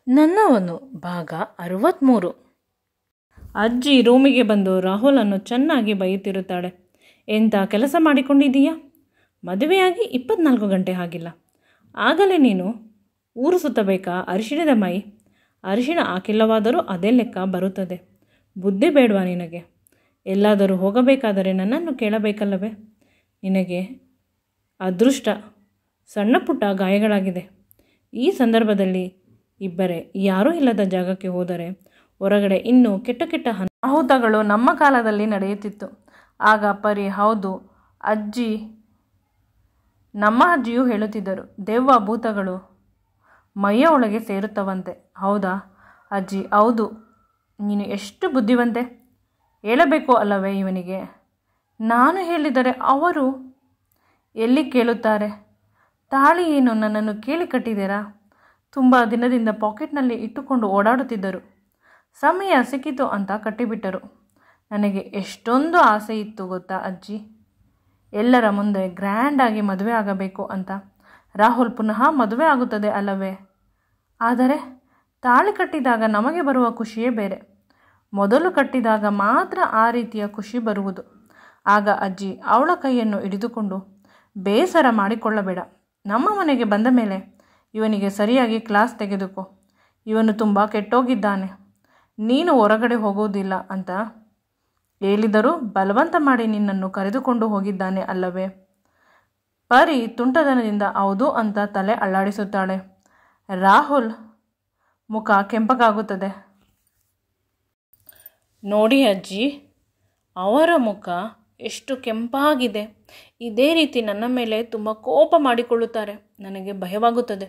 ನನ್ನವನು ಭಾಗ 63. ಅಜ್ಜಿ ರೂಮಿಗೆ ಬಂದು ರಾಹುಲನ್ನು ಚೆನ್ನಾಗಿ ಬೈಯುತ್ತಿರುತ್ತಾಳೆ. ಎಂಥ ಕೆಲಸ ಮಾಡಿಕೊಂಡಿದ್ದೀಯಾ? ಮದುವೆಯಾಗಿ 24 ಗಂಟೆ ಆಗಿಲ್ಲ, ಆಗಲೇ ನೀನು ಊರು ಸುತ್ತಬೇಕಾ? ಅರಿಶಿಣದ ಮೈ. ಅರಿಶಿಣ ಹಾಕಿಲ್ಲವಾದರೂ ಅದೇ ಲೆಕ್ಕ ಬರುತ್ತದೆ. ಬುದ್ಧಿ ಬೇಡವಾ ನಿನಗೆ? ಎಲ್ಲಾದರೂ ಹೋಗಬೇಕಾದರೆ ನನ್ನನ್ನು ಕೇಳಬೇಕಲ್ಲವೇ? ನಿನಗೆ ಅದೃಷ್ಟ, ಸಣ್ಣ ಪುಟ್ಟ ಗಾಯಗಳಾಗಿದೆ. ಈ ಸಂದರ್ಭದಲ್ಲಿ ಇಬ್ಬರೇ ಯಾರೂ ಇಲ್ಲದ ಜಾಗಕ್ಕೆ ಹೋದರೆ ಹೊರಗಡೆ ಇನ್ನೂ ಕೆಟ್ಟ ಕೆಟ್ಟ ಅನಾಹುತಗಳು ನಮ್ಮ ಕಾಲದಲ್ಲಿ ನಡೆಯುತ್ತಿತ್ತು. ಆಗ ಪರಿ, ಹೌದು ಅಜ್ಜಿ, ನಮ್ಮ ಅಜ್ಜಿಯೂ ಹೇಳುತ್ತಿದ್ದರು, ದೆವ್ವ ಭೂತಗಳು ಮೈಯ ಒಳಗೆ ಸೇರುತ್ತವಂತೆ. ಹೌದಾ ಅಜ್ಜಿ? ಹೌದು. ನೀನು ಎಷ್ಟು ಬುದ್ಧಿವಂತೆ. ಹೇಳಬೇಕು ಅಲ್ಲವೇ ಇವನಿಗೆ? ನಾನು ಹೇಳಿದರೆ ಅವರು ಎಲ್ಲಿ ಕೇಳುತ್ತಾರೆ? ತಾಳಿ ಏನು ನನ್ನನ್ನು ಕೇಳಿ ಕಟ್ಟಿದ್ದೀರಾ? ತುಂಬ ದಿನದಿಂದ ಪಾಕೆಟ್ನಲ್ಲಿ ಇಟ್ಟುಕೊಂಡು ಓಡಾಡುತ್ತಿದ್ದರು. ಸಮಯ ಸಿಕ್ಕಿತು ಅಂತ ಕಟ್ಟಿಬಿಟ್ಟರು. ನನಗೆ ಎಷ್ಟೊಂದು ಆಸೆ ಇತ್ತು ಗೊತ್ತಾ ಅಜ್ಜಿ, ಎಲ್ಲರ ಮುಂದೆ ಗ್ರ್ಯಾಂಡಾಗಿ ಮದುವೆ ಆಗಬೇಕು ಅಂತ. ರಾಹುಲ್ ಪುನಃ ಮದುವೆ ಆಗುತ್ತದೆ ಅಲ್ಲವೇ? ಆದರೆ ತಾಳಿ ಕಟ್ಟಿದಾಗ ನಮಗೆ ಬರುವ ಖುಷಿಯೇ ಬೇರೆ. ಮೊದಲು ಕಟ್ಟಿದಾಗ ಮಾತ್ರ ಆ ರೀತಿಯ ಖುಷಿ ಬರುವುದು. ಆಗ ಅಜ್ಜಿ ಅವಳ ಕೈಯನ್ನು ಹಿಡಿದುಕೊಂಡು, ಬೇಸರ ಮಾಡಿಕೊಳ್ಳಬೇಡ, ನಮ್ಮ ಮನೆಗೆ ಬಂದ ಮೇಲೆ ಇವನಿಗೆ ಸರಿಯಾಗಿ ಕ್ಲಾಸ್ ತೆಗೆದುಕೋ. ಇವನು ತುಂಬ ಕೆಟ್ಟೋಗಿದ್ದಾನೆ, ನೀನು ಹೊರಗಡೆ ಹೋಗೋದಿಲ್ಲ ಅಂತ ಹೇಳಿದರೂ ಬಲವಂತ ಮಾಡಿ ನಿನ್ನನ್ನು ಕರೆದುಕೊಂಡು ಹೋಗಿದ್ದಾನೆ ಅಲ್ಲವೇ? ಪರಿ ತುಂಟತನದಿಂದ ಹೌದು ಅಂತ ತಲೆ ಅಲ್ಲಾಡಿಸುತ್ತಾಳೆ. ರಾಹುಲ್ ಮುಖ ಕೆಂಪಗಾಗುತ್ತದೆ. ನೋಡಿ ಅಜ್ಜಿ, ಅವರ ಮುಖ ಎಷ್ಟು ಕೆಂಪಾಗಿದೆ. ಇದೇ ರೀತಿ ನನ್ನ ಮೇಲೆ ತುಂಬ ಕೋಪ ಮಾಡಿಕೊಳ್ಳುತ್ತಾರೆ. ನನಗೆ ಭಯವಾಗುತ್ತದೆ.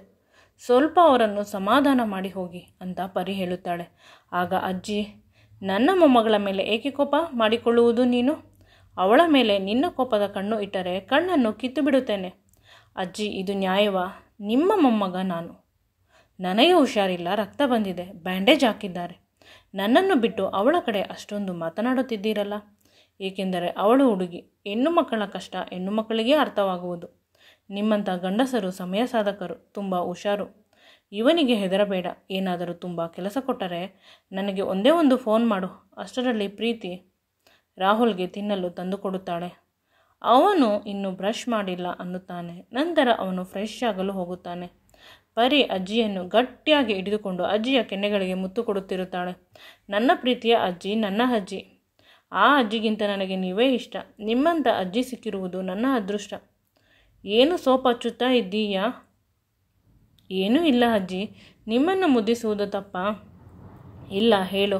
ಸ್ವಲ್ಪ ಅವರನ್ನು ಸಮಾಧಾನ ಮಾಡಿ ಹೋಗಿ ಅಂತ ಪರಿ ಹೇಳುತ್ತಾಳೆ. ಆಗ ಅಜ್ಜಿ, ನನ್ನ ಮೊಮ್ಮಗಳ ಮೇಲೆ ಏಕೆ ಕೋಪ ಮಾಡಿಕೊಳ್ಳುವುದು ನೀನು? ಅವಳ ಮೇಲೆ ನಿನ್ನ ಕೋಪದ ಕಣ್ಣು ಇಟ್ಟರೆ ಕಣ್ಣನ್ನು ಕಿತ್ತು ಬಿಡುತ್ತೇನೆ. ಅಜ್ಜಿ, ಇದು ನ್ಯಾಯವಾ? ನಿಮ್ಮ ಮೊಮ್ಮಗ ನಾನು. ನನಗೆ ಹುಷಾರಿಲ್ಲ, ರಕ್ತ ಬಂದಿದೆ, ಬ್ಯಾಂಡೇಜ್ ಹಾಕಿದ್ದಾರೆ. ನನ್ನನ್ನು ಬಿಟ್ಟು ಅವಳ ಕಡೆ ಅಷ್ಟೊಂದು ಮಾತನಾಡುತ್ತಿದ್ದೀರಲ್ಲ. ಏಕೆಂದರೆ ಅವಳು ಹುಡುಗಿ. ಹೆಣ್ಣು ಮಕ್ಕಳ ಕಷ್ಟ ಹೆಣ್ಣು ಮಕ್ಕಳಿಗೆ ಅರ್ಥವಾಗುವುದು. ನಿಮ್ಮಂಥ ಗಂಡಸರು ಸಮಯ ಸಾಧಕರು, ತುಂಬ ಹುಷಾರು. ಇವನಿಗೆ ಹೆದರಬೇಡ. ಏನಾದರೂ ತುಂಬ ಕೆಲಸ ಕೊಟ್ಟರೆ ನನಗೆ ಒಂದೇ ಒಂದು ಫೋನ್ ಮಾಡು. ಅಷ್ಟರಲ್ಲಿ ಪ್ರೀತಿ ರಾಹುಲ್ಗೆ ತಿನ್ನಲು ತಂದುಕೊಡುತ್ತಾಳೆ. ಅವನು ಇನ್ನೂ ಬ್ರಷ್ ಮಾಡಿಲ್ಲ ಅನ್ನುತ್ತಾನೆ. ನಂತರ ಅವನು ಫ್ರೆಶ್ ಆಗಲು ಹೋಗುತ್ತಾನೆ. ಪರಿ ಅಜ್ಜಿಯನ್ನು ಗಟ್ಟಿಯಾಗಿ ಹಿಡಿದುಕೊಂಡು ಅಜ್ಜಿಯ ಕೆನ್ನೆಗಳಿಗೆ ಮುತ್ತು ಕೊಡುತ್ತಿರುತ್ತಾಳೆ. ನನ್ನ ಪ್ರೀತಿಯ ಅಜ್ಜಿ, ನನ್ನ ಅಜ್ಜಿ. ಆ ಅಜ್ಜಿಗಿಂತ ನನಗೆ ನೀವೇ ಇಷ್ಟ. ನಿಮ್ಮಂಥ ಅಜ್ಜಿ ಸಿಕ್ಕಿರುವುದು ನನ್ನ ಅದೃಷ್ಟ. ಏನು ಸೋಪ್ ಹಚ್ಚುತ್ತಾ ಇದ್ದೀಯಾ? ಏನೂ ಇಲ್ಲ ಅಜ್ಜಿ. ನಿಮ್ಮನ್ನು ಮುದ್ದಿಸುವುದು ತಪ್ಪಾ? ಇಲ್ಲ, ಹೇಳು.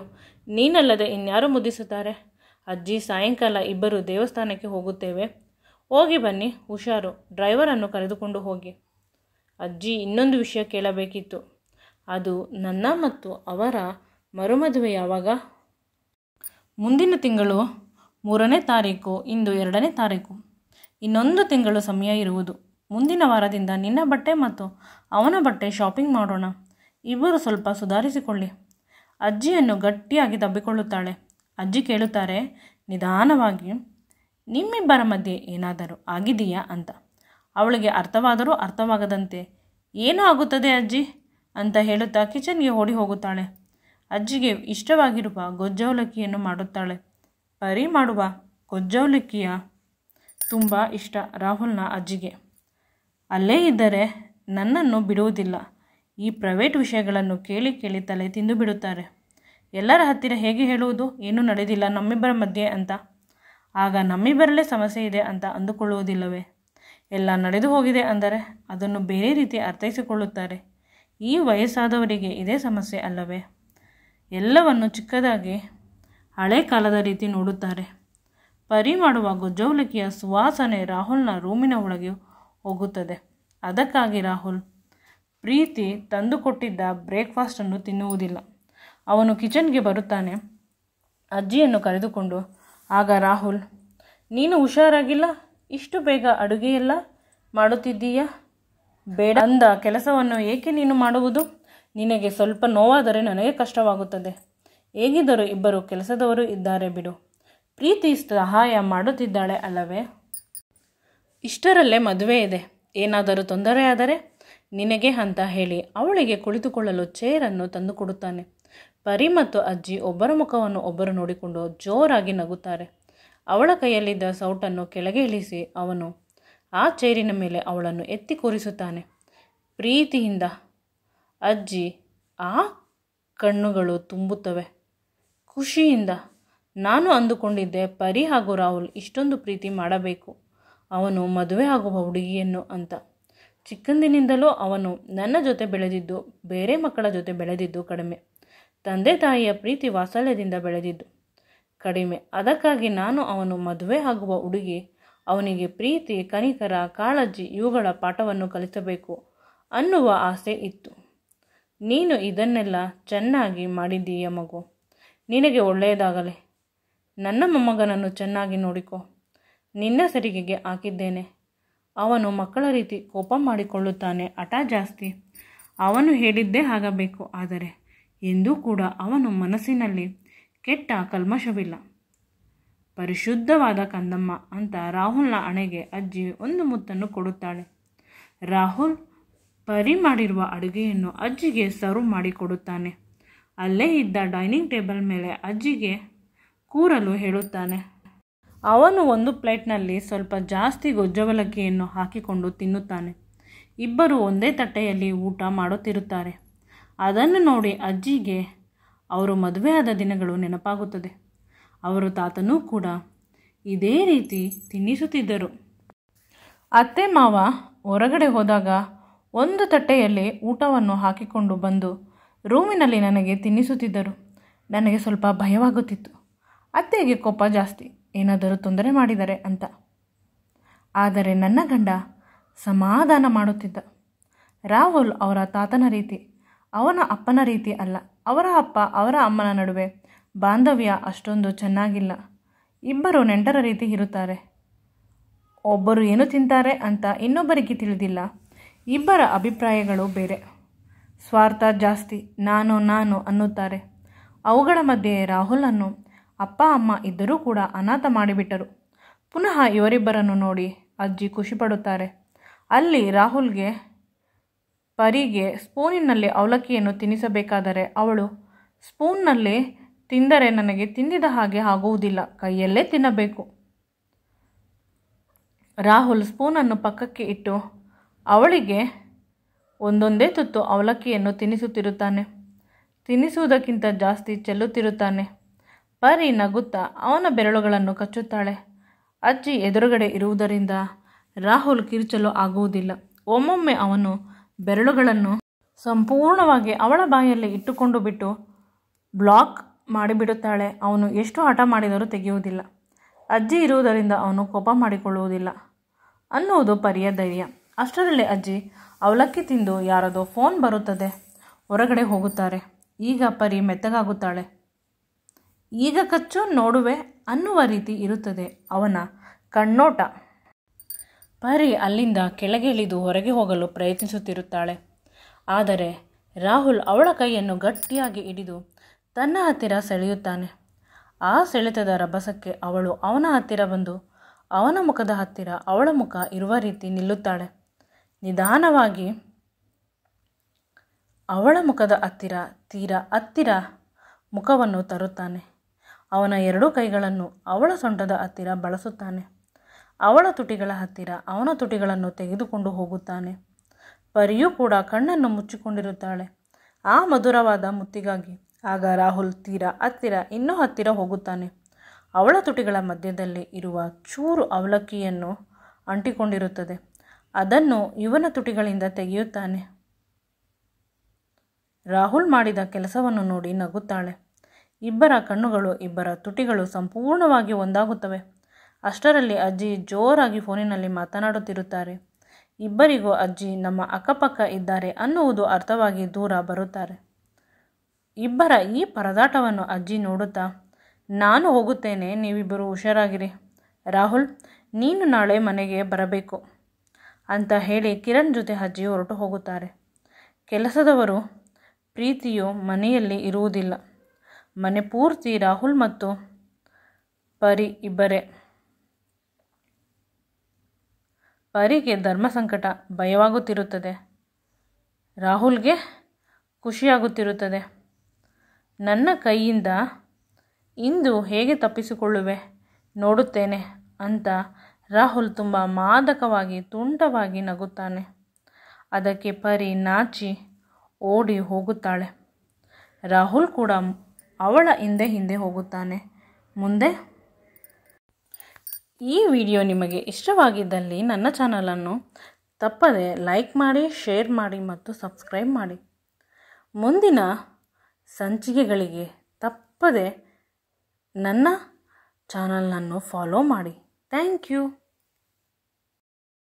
ನೀನಲ್ಲದೆ ಇನ್ಯಾರು ಮುದ್ದಿಸುತ್ತಾರೆ? ಅಜ್ಜಿ, ಸಾಯಂಕಾಲ ಇಬ್ಬರು ದೇವಸ್ಥಾನಕ್ಕೆ ಹೋಗುತ್ತೇವೆ. ಹೋಗಿ ಬನ್ನಿ, ಹುಷಾರು. ಡ್ರೈವರನ್ನು ಕರೆದುಕೊಂಡು ಹೋಗಿ. ಅಜ್ಜಿ, ಇನ್ನೊಂದು ವಿಷಯ ಕೇಳಬೇಕಿತ್ತು. ಅದು ನನ್ನ ಮತ್ತು ಅವರ ಮರುಮದುವೆ ಯಾವಾಗ? ಮುಂದಿನ ತಿಂಗಳು 3ನೇ ತಾರೀಕು. ಇಂದು 2ನೇ ತಾರೀಕು. ಇನ್ನೊಂದು ತಿಂಗಳು ಸಮಯ ಇರುವುದು. ಮುಂದಿನ ವಾರದಿಂದ ನಿನ್ನ ಬಟ್ಟೆ ಮತ್ತು ಅವನ ಬಟ್ಟೆ ಶಾಪಿಂಗ್ ಮಾಡೋಣ. ಇಬ್ಬರು ಸ್ವಲ್ಪ ಸುಧಾರಿಸಿಕೊಳ್ಳಿ. ಅಜ್ಜಿಯನ್ನು ಗಟ್ಟಿಯಾಗಿ ತಬ್ಬಿಕೊಳ್ಳುತ್ತಾಳೆ. ಅಜ್ಜಿ ಕೇಳುತ್ತಾರೆ ನಿಧಾನವಾಗಿ, ನಿಮ್ಮಿಬ್ಬರ ಮಧ್ಯೆ ಏನಾದರೂ ಆಗಿದೆಯಾ ಅಂತ. ಅವಳಿಗೆ ಅರ್ಥವಾದರೂ ಅರ್ಥವಾಗದಂತೆ, ಏನೂ ಆಗುತ್ತದೆ ಅಜ್ಜಿ ಅಂತ ಹೇಳುತ್ತಾ ಕಿಚನ್ಗೆ ಓಡಿ ಹೋಗುತ್ತಾಳೆ. ಅಜ್ಜಿಗೆ ಇಷ್ಟವಾಗಿರುವ ಗೊಜ್ಜವಲಕ್ಕಿಯನ್ನು ಮಾಡುತ್ತಾಳೆ. ಪರಿ ಮಾಡುವ ಗೊಜ್ಜವಲಕ್ಕಿಯ ತುಂಬ ಇಷ್ಟ ರಾಹುಲ್ನ ಅಜ್ಜಿಗೆ. ಅಲ್ಲೇ ಇದ್ದರೆ ನನ್ನನ್ನು ಬಿಡುವುದಿಲ್ಲ. ಈ ಪ್ರೈವೇಟ್ ವಿಷಯಗಳನ್ನು ಕೇಳಿ ಕೇಳಿ ತಲೆ ತಿಂದು ಬಿಡುತ್ತಾರೆ. ಎಲ್ಲರ ಹತ್ತಿರ ಹೇಗೆ ಹೇಳುವುದು ಏನೂ ನಡೆದಿಲ್ಲ ನಮ್ಮಿಬ್ಬರ ಮಧ್ಯೆ ಅಂತ? ಆಗ ನಮ್ಮಿಬ್ಬರಲ್ಲೇ ಸಮಸ್ಯೆ ಇದೆ ಅಂತ ಅಂದುಕೊಳ್ಳುವುದಿಲ್ಲವೇ? ಎಲ್ಲ ನಡೆದು ಹೋಗಿದೆ ಅಂದರೆ ಅದನ್ನು ಬೇರೆ ರೀತಿ ಅರ್ಥೈಸಿಕೊಳ್ಳುತ್ತಾರೆ. ಈ ವಯಸ್ಸಾದವರಿಗೆ ಇದೇ ಸಮಸ್ಯೆ ಅಲ್ಲವೇ? ಎಲ್ಲವನ್ನು ಚಿಕ್ಕದಾಗಿ ಹಳೆ ಕಾಲದ ರೀತಿ ನೋಡುತ್ತಾರೆ. ಪರಿ ಮಾಡುವ ಗೊಜ್ಜವಲಕ್ಕಿಯ ಸುವಾಸನೆ ರಾಹುಲ್ನ ರೂಮಿನ ಒಳಗೆ ಹೋಗುತ್ತದೆ. ಅದಕ್ಕಾಗಿ ರಾಹುಲ್ ಪ್ರೀತಿ ತಂದುಕೊಟ್ಟಿದ್ದ ಬ್ರೇಕ್ಫಾಸ್ಟನ್ನು ತಿನ್ನುವುದಿಲ್ಲ. ಅವನು ಕಿಚನ್ಗೆ ಬರುತ್ತಾನೆ ಅಜ್ಜಿಯನ್ನು ಕರೆದುಕೊಂಡು. ಆಗ ರಾಹುಲ್, ನೀನು ಹುಷಾರಾಗಿಲ್ಲ, ಇಷ್ಟು ಬೇಗ ಅಡುಗೆಯೆಲ್ಲ ಮಾಡುತ್ತಿದ್ದೀಯಾ? ಬೇಡ ಅಂದ ಕೆಲಸವನ್ನು ಏಕೆ ನೀನು ಮಾಡುವುದು? ನಿನಗೆ ಸ್ವಲ್ಪ ನೋವಾದರೆ ನನಗೆ ಕಷ್ಟವಾಗುತ್ತದೆ. ಹೇಗಿದ್ದರೂ ಇಬ್ಬರು ಕೆಲಸದವರು ಇದ್ದಾರೆ ಬಿಡು. ಪ್ರೀತಿ ಸಹಾಯ ಮಾಡುತ್ತಿದ್ದಾಳೆ ಅಲ್ಲವೇ? ಇಷ್ಟರಲ್ಲೇ ಮದುವೆ ಇದೆ. ಏನಾದರೂ ತೊಂದರೆಯಾದರೆ ನಿನಗೆ ಅಂತ ಹೇಳಿ ಅವಳಿಗೆ ಕುಳಿತುಕೊಳ್ಳಲು ಚೇರನ್ನು ತಂದುಕೊಡುತ್ತಾನೆ. ಪರಿ ಮತ್ತು ಅಜ್ಜಿ ಒಬ್ಬರ ಮುಖವನ್ನು ಒಬ್ಬರು ನೋಡಿಕೊಂಡು ಜೋರಾಗಿ ನಗುತ್ತಾರೆ. ಅವಳ ಕೈಯಲ್ಲಿದ್ದ ಸೌಟನ್ನು ಕೆಳಗೆ ಇಳಿಸಿ ಅವನು ಆ ಚೇರಿನ ಮೇಲೆ ಅವಳನ್ನು ಎತ್ತಿ ಕೂರಿಸುತ್ತಾನೆ. ಪ್ರೀತಿಯಿಂದ. ಅಜ್ಜಿ ಆ ಕಣ್ಣುಗಳು ತುಂಬುತ್ತವೆ ಖುಷಿಯಿಂದ. ನಾನು ಅಂದುಕೊಂಡಿದ್ದೆ ಪರಿ ಹಾಗೂ ರಾಹುಲ್ ಇಷ್ಟೊಂದು ಪ್ರೀತಿ ಮಾಡಬೇಕು, ಅವನು ಮದುವೆ ಆಗುವ ಹುಡುಗಿಯನ್ನು ಅಂತ. ಚಿಕ್ಕಂದಿನಿಂದಲೂ ಅವನು ನನ್ನ ಜೊತೆ ಬೆಳೆದಿದ್ದು, ಬೇರೆ ಮಕ್ಕಳ ಜೊತೆ ಬೆಳೆದಿದ್ದು ಕಡಿಮೆ. ತಂದೆ ತಾಯಿಯ ಪ್ರೀತಿ ವಾತ್ಸಲ್ಯದಿಂದ ಬೆಳೆದಿದ್ದು ಕಡಿಮೆ. ಅದಕ್ಕಾಗಿ ನಾನು ಅವನು ಮದುವೆ ಆಗುವ ಹುಡುಗಿ, ಅವನಿಗೆ ಪ್ರೀತಿ, ಕನಿಕರ, ಕಾಳಜಿ ಇವುಗಳ ಪಾಠವನ್ನು ಕಲಿಸಬೇಕು ಅನ್ನುವ ಆಸೆ ಇತ್ತು. ನೀನು ಇದನ್ನೆಲ್ಲ ಚೆನ್ನಾಗಿ ಮಾಡಿದ್ದೀಯ ಮಗು, ನಿನಗೆ ಒಳ್ಳೆಯದಾಗಲಿ. ನನ್ನ ಮೊಮ್ಮಗನನ್ನು ಚೆನ್ನಾಗಿ ನೋಡಿಕೊ. ನಿನ್ನ ಸರಿಗೆಗೆ ಹಾಕಿದ್ದೇನೆ. ಅವನು ಮಕ್ಕಳ ರೀತಿ ಕೋಪ ಮಾಡಿಕೊಳ್ಳುತ್ತಾನೆ, ಹಠ ಜಾಸ್ತಿ. ಅವನು ಹೇಳಿದ್ದೇ ಆಗಬೇಕು. ಆದರೆ ಎಂದೂ ಕೂಡ ಅವನು ಮನಸ್ಸಿನಲ್ಲಿ ಕೆಟ್ಟ ಕಲ್ಮಶವಿಲ್ಲ. ಪರಿಶುದ್ಧವಾದ ಕಂದಮ್ಮ ಅಂತ ರಾಹುಲ್ನ ಹಣೆಗೆ ಅಜ್ಜಿ ಒಂದು ಮುತ್ತನ್ನು ಕೊಡುತ್ತಾಳೆ. ರಾಹುಲ್ ಪರಿ ಮಾಡಿರುವ ಅಡುಗೆಯನ್ನು ಅಜ್ಜಿಗೆ ಸರ್ವ್ ಮಾಡಿಕೊಡುತ್ತಾನೆ. ಅಲ್ಲೇ ಇದ್ದ ಡೈನಿಂಗ್ ಟೇಬಲ್ ಮೇಲೆ ಅಜ್ಜಿಗೆ ಕೂರಲು ಹೇಳುತ್ತಾನೆ. ಅವನು ಒಂದು ಪ್ಲೇಟ್ನಲ್ಲಿ ಸ್ವಲ್ಪ ಜಾಸ್ತಿ ಗೊಜ್ಜವಲಕ್ಕಿಯನ್ನು ಹಾಕಿಕೊಂಡು ತಿನ್ನುತ್ತಾನೆ. ಇಬ್ಬರು ಒಂದೇ ತಟ್ಟೆಯಲ್ಲಿ ಊಟ ಮಾಡುತ್ತಿರುತ್ತಾರೆ. ಅದನ್ನು ನೋಡಿ ಅಜ್ಜಿಗೆ ಅವರು ಮದುವೆಯಾದ ದಿನಗಳು ನೆನಪಾಗುತ್ತದೆ. ಅವರು ತಾತನೂ ಕೂಡ ಇದೇ ರೀತಿ ತಿನ್ನಿಸುತ್ತಿದ್ದರು. ಅತ್ತೆ ಮಾವ ಹೊರಗಡೆ ಹೋದಾಗ ಒಂದು ತಟ್ಟೆಯಲ್ಲಿ ಊಟವನ್ನು ಹಾಕಿಕೊಂಡು ಬಂದು ರೂಮಿನಲ್ಲಿ ನನಗೆ ತಿನ್ನಿಸುತ್ತಿದ್ದರು. ನನಗೆ ಸ್ವಲ್ಪ ಭಯವಾಗುತ್ತಿತ್ತು. ಅತ್ತೆಗೆ ಕೋಪ ಜಾಸ್ತಿ, ಏನಾದರೂ ತೊಂದರೆ ಮಾಡಿದರೆ ಅಂತ. ಆದರೆ ನನ್ನ ಗಂಡ ಸಮಾಧಾನ ಮಾಡುತ್ತಿದ್ದ. ರಾಹುಲ್ ಅವರ ತಾತನ ರೀತಿ, ಅವನ ಅಪ್ಪನ ರೀತಿ ಅಲ್ಲ. ಅವರ ಅಪ್ಪ ಅವರ ಅಮ್ಮನ ನಡುವೆ ಬಾಂಧವ್ಯ ಅಷ್ಟೊಂದು ಚೆನ್ನಾಗಿಲ್ಲ. ಇಬ್ಬರು ನೆಂಟರ ರೀತಿ ಇರುತ್ತಾರೆ. ಒಬ್ಬರು ಏನು ತಿಂತಾರೆ ಅಂತ ಇನ್ನೊಬ್ಬರಿಗೆ ತಿಳಿದಿಲ್ಲ. ಇಬ್ಬರ ಅಭಿಪ್ರಾಯಗಳು ಬೇರೆ. ಸ್ವಾರ್ಥ ಜಾಸ್ತಿ, ನಾನು ಅನ್ನುತ್ತಾರೆ. ಅವುಗಳ ಮಧ್ಯೆ ರಾಹುಲನ್ನು ಅಪ್ಪ ಅಮ್ಮ ಇದ್ದರೂ ಕೂಡ ಅನಾಥ ಮಾಡಿಬಿಟ್ಟರು. ಪುನಃ ಇವರಿಬ್ಬರನ್ನು ನೋಡಿ ಅಜ್ಜಿ ಖುಷಿಪಡುತ್ತಾರೆ. ಅಲ್ಲಿ ರಾಹುಲ್ಗೆ ಪರಿಗೆ ಸ್ಪೂನಿನಲ್ಲಿ ಅವಲಕ್ಕಿಯನ್ನು ತಿನ್ನಿಸಬೇಕಾದರೆ ಅವಳು ಸ್ಪೂನ್ನಲ್ಲಿ ತಿಂದರೆ ನನಗೆ ತಿಂದಿದ ಹಾಗೆ ಆಗುವುದಿಲ್ಲ, ಕೈಯಲ್ಲೇ ತಿನ್ನಬೇಕು. ರಾಹುಲ್ ಸ್ಪೂನನ್ನು ಪಕ್ಕಕ್ಕೆ ಇಟ್ಟು ಅವಳಿಗೆ ಒಂದೊಂದೇ ತುತ್ತು ಅವಲಕ್ಕಿಯನ್ನು ತಿನ್ನಿಸುತ್ತಿರುತ್ತಾನೆ. ತಿನ್ನಿಸುವುದಕ್ಕಿಂತ ಜಾಸ್ತಿ ಚೆಲ್ಲುತ್ತಿರುತ್ತಾನೆ. ಪರಿ ನಗುತ್ತಾ ಅವನ ಬೆರಳುಗಳನ್ನು ಕಚ್ಚುತ್ತಾಳೆ. ಅಜ್ಜಿ ಎದುರುಗಡೆ ಇರುವುದರಿಂದ ರಾಹುಲ್ ಕಿರುಚಲು ಆಗುವುದಿಲ್ಲ. ಒಮ್ಮೊಮ್ಮೆ ಅವನು ಬೆರಳುಗಳನ್ನು ಸಂಪೂರ್ಣವಾಗಿ ಅವಳ ಬಾಯಲ್ಲಿ ಇಟ್ಟುಕೊಂಡು ಬಿಟ್ಟು ಬ್ಲಾಕ್ ಮಾಡಿಬಿಡುತ್ತಾಳೆ. ಅವನು ಎಷ್ಟು ಹಠ ಮಾಡಿದರೂ ತೆಗೆಯುವುದಿಲ್ಲ. ಅಜ್ಜಿ ಇರುವುದರಿಂದ ಅವನು ಕೋಪ ಮಾಡಿಕೊಳ್ಳುವುದಿಲ್ಲ ಅನ್ನುವುದು ಪರಿಯ ಧೈರ್ಯ. ಅಷ್ಟರಲ್ಲಿ ಅಜ್ಜಿ ಅವಲಕ್ಕಿ ತಿಂದು ಯಾರದೋ ಫೋನ್ ಬರುತ್ತದೆ. ಹೊರಗಡೆ ಹೋಗುತ್ತಾರೆ. ಈಗ ಪರಿ ಮೆತ್ತಗಾಗುತ್ತಾಳೆ. ಈಗ ಕಚ್ಚು ನೋಡುವೆ ಅನ್ನುವ ರೀತಿ ಇರುತ್ತದೆ ಅವನ ಕಣ್ಣೋಟ. ಪರಿ ಅಲ್ಲಿಂದ ಕೆಳಗೆ ಇಳಿದು ಹೊರಗೆ ಹೋಗಲು ಪ್ರಯತ್ನಿಸುತ್ತಿರುತ್ತಾಳೆ. ಆದರೆ ರಾಹುಲ್ ಅವಳ ಕೈಯನ್ನು ಗಟ್ಟಿಯಾಗಿ ಹಿಡಿದು ತನ್ನ ಹತ್ತಿರ ಸೆಳೆಯುತ್ತಾನೆ. ಆ ಸೆಳೆತದ ರಭಸಕ್ಕೆ ಅವಳು ಅವನ ಹತ್ತಿರ ಬಂದು ಅವನ ಮುಖದ ಹತ್ತಿರ ಅವಳ ಮುಖ ಇರುವ ರೀತಿ ನಿಲ್ಲುತ್ತಾಳೆ. ನಿಧಾನವಾಗಿ ಅವಳ ಮುಖದ ಹತ್ತಿರ ಮುಖವನ್ನು ತರುತ್ತಾನೆ. ಅವನ ಎರಡೂ ಕೈಗಳನ್ನು ಅವಳ ಸೊಂಟದ ಹತ್ತಿರ ಬಳಸುತ್ತಾನೆ. ಅವಳ ತುಟಿಗಳ ಹತ್ತಿರ ಅವನ ತುಟಿಗಳನ್ನು ತೆಗೆದುಕೊಂಡು ಹೋಗುತ್ತಾನೆ. ಪರಿಯೂ ಕೂಡ ಕಣ್ಣನ್ನು ಮುಚ್ಚಿಕೊಂಡಿರುತ್ತಾಳೆ ಆ ಮಧುರವಾದ ಮುತ್ತಿಗಾಗಿ. ಆಗ ರಾಹುಲ್ ಇನ್ನೂ ಹತ್ತಿರ ಹೋಗುತ್ತಾನೆ. ಅವಳ ತುಟಿಗಳ ಮಧ್ಯದಲ್ಲಿ ಇರುವ ಚೂರು ಅವಲಕ್ಕಿಯನ್ನು ಅಂಟಿಕೊಂಡಿರುತ್ತದೆ. ಅದನ್ನು ಇವನ ತುಟಿಗಳಿಂದ ತೆಗೆಯುತ್ತಾನೆ. ರಾಹುಲ್ ಮಾಡಿದ ಕೆಲಸವನ್ನು ನೋಡಿ ನಗುತ್ತಾಳೆ. ಇಬ್ಬರ ಕಣ್ಣುಗಳು, ಇಬ್ಬರ ತುಟಿಗಳು ಸಂಪೂರ್ಣವಾಗಿ ಒಂದಾಗುತ್ತವೆ. ಅಷ್ಟರಲ್ಲಿ ಅಜ್ಜಿ ಜೋರಾಗಿ ಫೋನಿನಲ್ಲಿ ಮಾತನಾಡುತ್ತಿರುತ್ತಾರೆ. ಇಬ್ಬರಿಗೂ ಅಜ್ಜಿ ನಮ್ಮ ಅಕ್ಕಪಕ್ಕ ಇದ್ದಾರೆ ಅನ್ನುವುದು ಅರ್ಥವಾಗಿ ದೂರ ಬರುತ್ತಾರೆ. ಇಬ್ಬರ ಈ ಪರದಾಟವನ್ನು ಅಜ್ಜಿ ನೋಡುತ್ತಾ, ನಾನು ಹೋಗುತ್ತೇನೆ, ನೀವಿಬ್ಬರು ಹುಷಾರಾಗಿರಿ. ರಾಹುಲ್, ನೀನು ನಾಳೆ ಮನೆಗೆ ಬರಬೇಕು ಅಂತ ಹೇಳಿ ಕಿರಣ್ ಜೊತೆ ಅಜ್ಜಿ ಹೊರಟು ಹೋಗುತ್ತಾರೆ. ಕೆಲಸದವರು ಪ್ರೀತಿಯು ಮನೆಯಲ್ಲಿ ಇರುವುದಿಲ್ಲ. ಮನೆ ಪೂರ್ತಿ ರಾಹುಲ್ ಮತ್ತು ಪರಿ ಇಬ್ಬರೇ. ಪರಿಗೆ ಧರ್ಮ ಸಂಕಟ, ಭಯವಾಗುತ್ತಿರುತ್ತದೆ. ರಾಹುಲ್ಗೆ ಖುಷಿಯಾಗುತ್ತಿರುತ್ತದೆ. ನನ್ನ ಕೈಯಿಂದ ಇಂದು ಹೇಗೆ ತಪ್ಪಿಸಿಕೊಳ್ಳುವೆ ನೋಡುತ್ತೇನೆ ಅಂತ ರಾಹುಲ್ ತುಂಬ ಮಾದಕವಾಗಿ ತುಂಟವಾಗಿ ನಗುತ್ತಾನೆ. ಅದಕ್ಕೆ ಪರಿ ನಾಚಿ ಓಡಿ ಹೋಗುತ್ತಾಳೆ. ರಾಹುಲ್ ಕೂಡ ಅವಳ ಹಿಂದೆ ಹಿಂದೆ ಹೋಗುತ್ತಾನೆ. ಮುಂದೆ ಈ ವಿಡಿಯೋ ನಿಮಗೆ ಇಷ್ಟವಾಗಿದ್ದಲ್ಲಿ ನನ್ನ ಚಾನಲನ್ನು ತಪ್ಪದೆ ಲೈಕ್ ಮಾಡಿ, ಶೇರ್ ಮಾಡಿ ಮತ್ತು ಸಬ್ಸ್ಕ್ರೈಬ್ ಮಾಡಿ. ಮುಂದಿನ ಸಂಚಿಕೆಗಳಿಗೆ ತಪ್ಪದೆ ನನ್ನ ಚಾನಲನ್ನು ಫಾಲೋ ಮಾಡಿ. Thank you.